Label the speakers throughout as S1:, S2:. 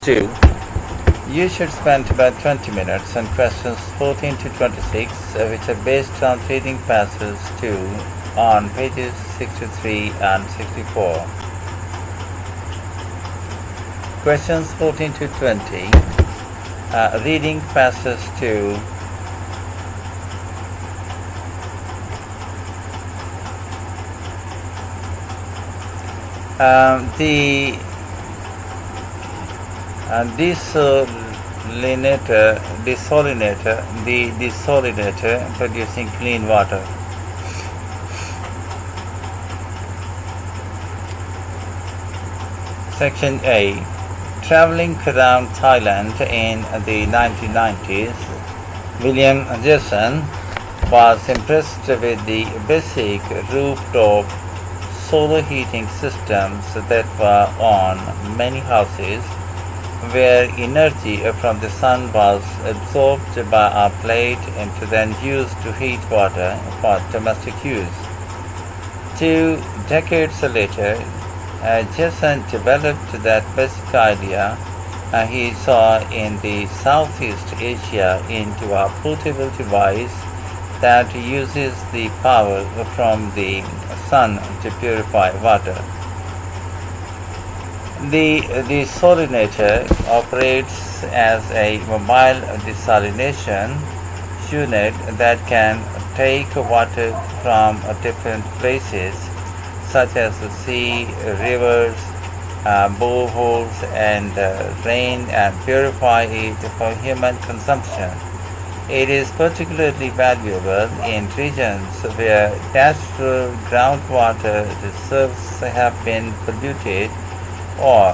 S1: 2. You should spend about 20 minutes on questions 14 to 26, which are based on reading passages 2 on pages 63 and 64. Questions 14 to 20. Reading passages 2. The desalinator producing clean water. Section A. Traveling around Thailand in the 1990s, William Jason was impressed with the basic rooftop solar heating systems that were on many houses, where energy from the sun was absorbed by a plate and then used to heat water for domestic use. 2 decades later, Jason developed that basic idea he saw in the Southeast Asia into a portable device that uses the power from the sun to purify water. The desalinator operates as a mobile desalination unit that can take water from different places, such as the sea, rivers, boreholes, and rain, and purify it for human consumption. It is particularly valuable in regions where natural groundwater reserves have been polluted or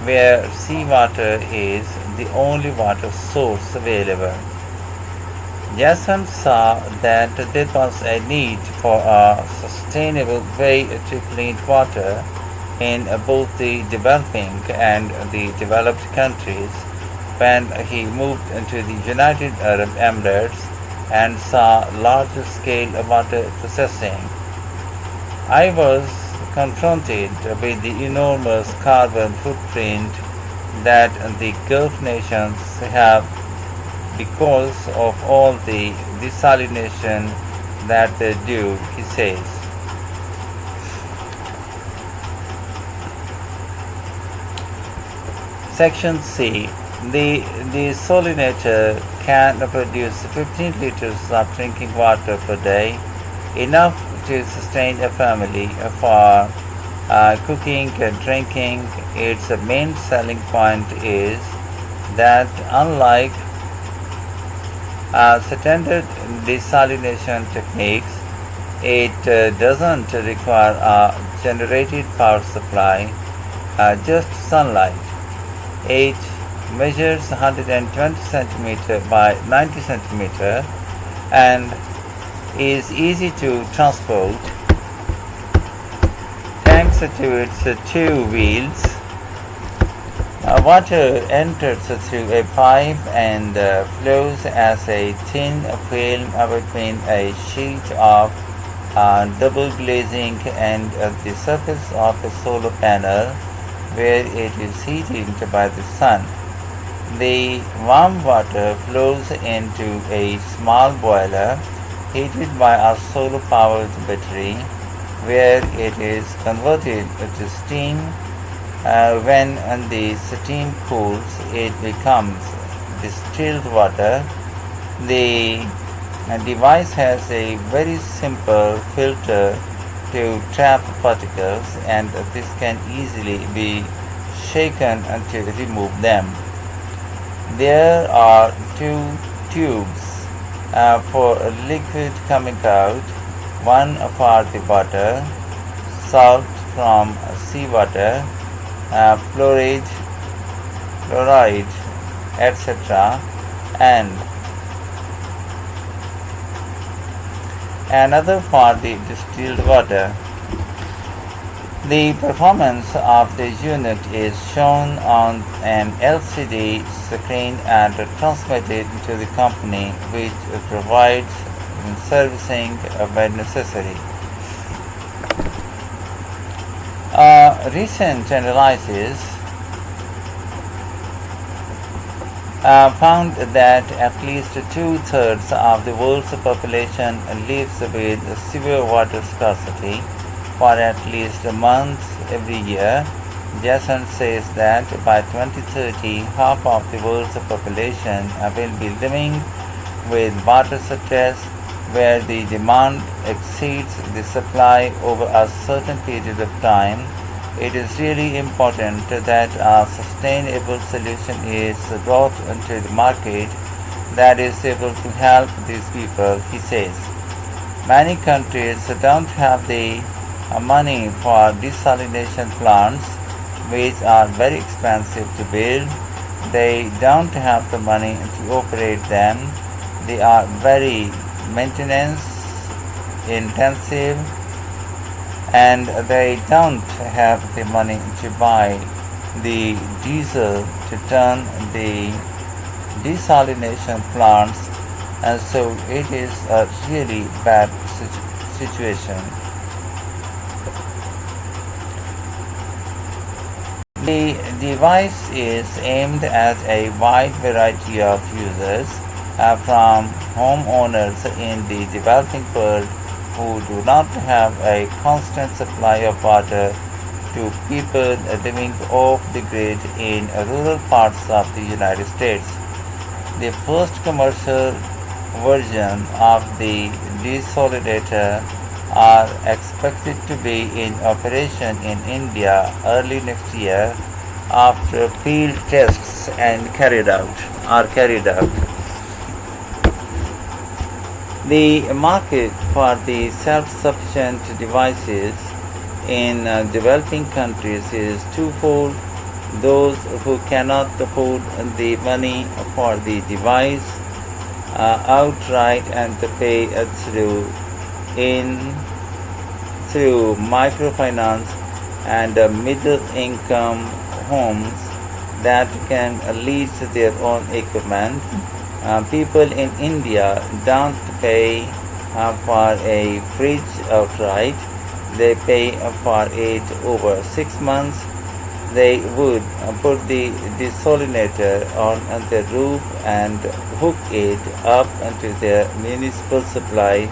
S1: where seawater is the only water source available. Jason saw that there was a need for a sustainable way to clean water in both the developing and the developed countries when he moved into the United Arab Emirates and saw large-scale water processing. I was confronted with the enormous carbon footprint that the Gulf nations have because of all the desalination that they do, he says. Section C. The desalinator can produce 15 liters of drinking water per day, enough to sustain a family for cooking and drinking. Its main selling point is that unlike standard desalination techniques, it doesn't require a generated power supply, just sunlight. It measures 120 cm by 90 cm and is easy to transport thanks to its 2 wheels. Water enters through a pipe and flows as a thin film between a sheet of double glazing and the surface of a solar panel, where it is heated by the sun. The warm water flows into a small boiler heated by a solar-powered battery, where it is converted to steam. When the steam cools, it becomes distilled water. The device has a very simple filter to trap particles, and this can easily be shaken to remove them. There are 2 tubes for liquid coming out, one for the water, salt from seawater, fluoride, etc., and another for the distilled water. The performance of the unit is shown on an LCD screen and transmitted to the company, which provides servicing when necessary. A recent analysis found that at least two-thirds of the world's population lives with severe water scarcity for at least a month every year. Jason says that by 2030, half of the world's population will be living with water stress where the demand exceeds the supply over a certain period of time. It is really important that a sustainable solution is brought into the market that is able to help these people, he says. Many countries don't have the money for desalination plants, which are very expensive to build. They don't have the money to operate them. They are very maintenance intensive, and they don't have the money to buy the diesel to turn the desalination plants, and so it is a really bad situation. The device is aimed at a wide variety of users, from homeowners in the developing world who do not have a constant supply of water to people living off the grid in rural parts of the United States. The first commercial version of the desolidator are expected to be in operation in India early next year after field tests are carried out. The market for the self-sufficient devices in developing countries is twofold: those who cannot afford the money for the device outright and to pay in through microfinance, and middle-income homes that can lease their own equipment. People in India don't pay for a fridge outright. They pay for it over 6 months. They would put the desalinator on their roof and hook it up into their municipal supply,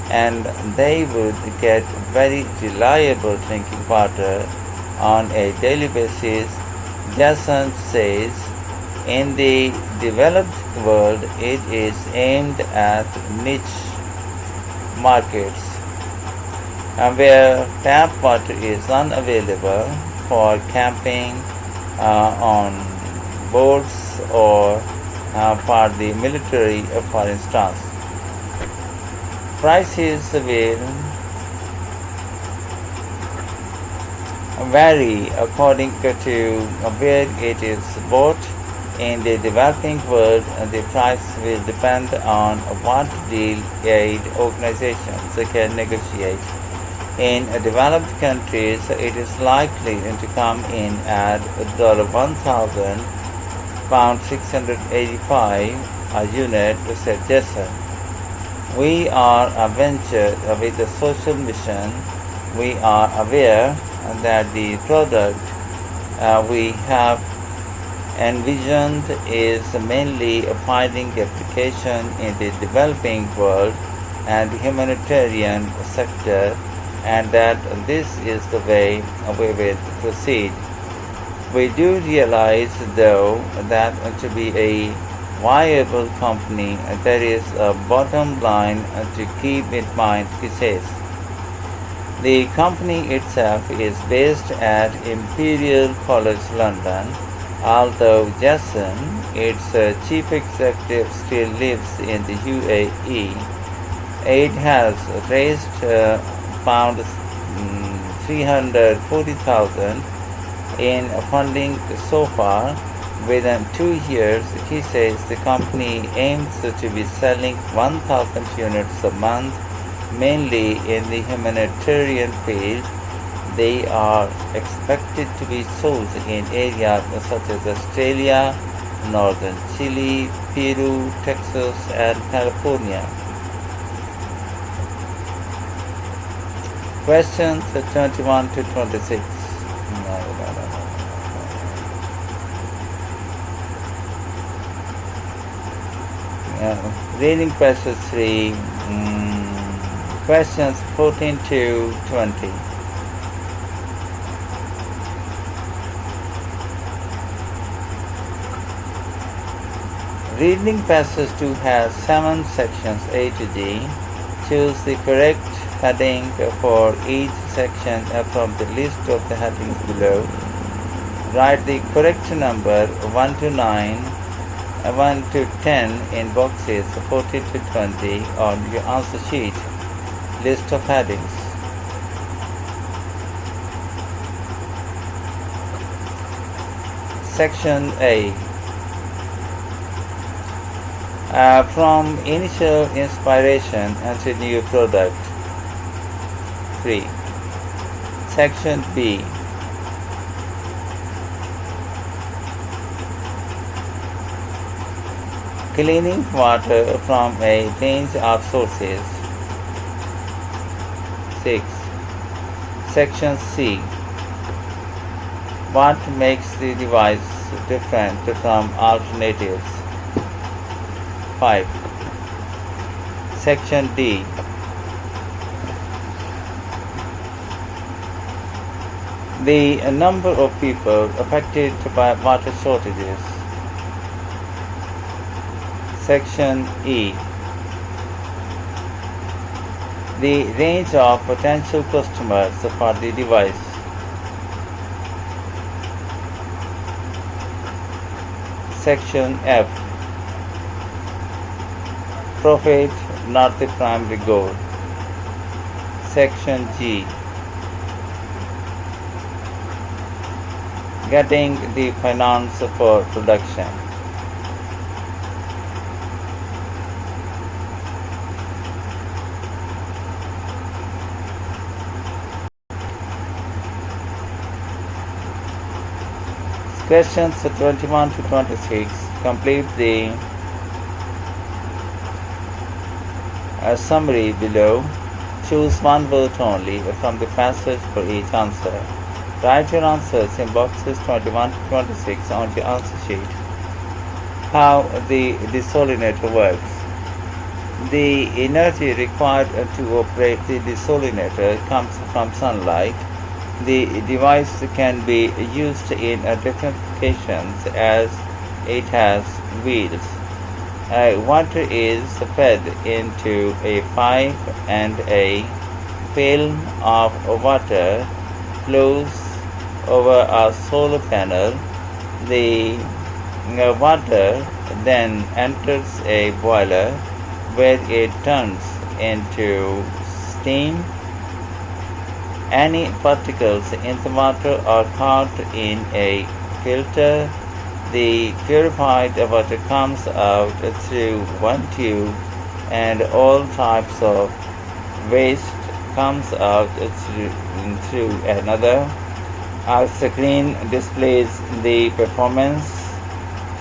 S1: and they would get very reliable drinking water on a daily basis. Jason says in the developed world it is aimed at niche markets where tap water is unavailable for camping on boats or for the military, for instance. Prices will vary according to where it is bought. In the developing world, the price will depend on what deal aid organizations can negotiate. In developed countries, it is likely to come in at $1,000, pound 685 a unit, said Jason. We are a venture with a social mission. We are aware that the product we have envisioned is mainly finding application in the developing world and the humanitarian sector, and that this is the way we will proceed. We do realize, though, that to be a viable company, there is a bottom line to keep in mind, he says. The company itself is based at Imperial College London, although Jason, its chief executive, still lives in the UAE. It has raised pound 340,000 in funding so far. Within 2 years, he says the company aims to be selling 1,000 units a month, mainly in the humanitarian field. They are expected to be sold in areas such as Australia, northern Chile, Peru, Texas, and California. Questions 21 to 26. Reading passage 3, questions 14 to 20. Reading passage 2 has 7 sections A to D. Choose the correct heading for each section from the list of the headings below. Write the correct number 1 to 9, 1 to 10 in boxes 14 to 20 on your answer sheet. List of headings. Section A. From initial inspiration until new product. 3. Section B. Cleaning water from a range of sources. 6. Section C. What makes the device different from alternatives? 5. Section D. The number of people affected by water shortages. Section E. The range of potential customers for the device. Section F. Profit, not the primary goal. Section G. Getting the finance for production. Questions 21 to 26. Complete the summary below. Choose one word only from the passage for each answer. Write your answers in boxes 21 to 26 on your answer sheet. How the desalinator works. The energy required to operate the desalinator comes from sunlight. The device can be used in different applications as it has wheels. Water is fed into a pipe and a film of water flows over a solar panel. The water then enters a boiler where it turns into steam. Any particles in the water are caught in a filter. The purified water comes out through one tube and all types of waste comes out through another. Our screen displays the performance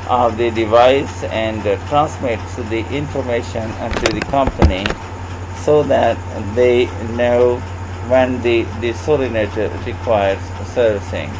S1: of the device and transmits the information to the company so that they know when the desalinator requires servicing.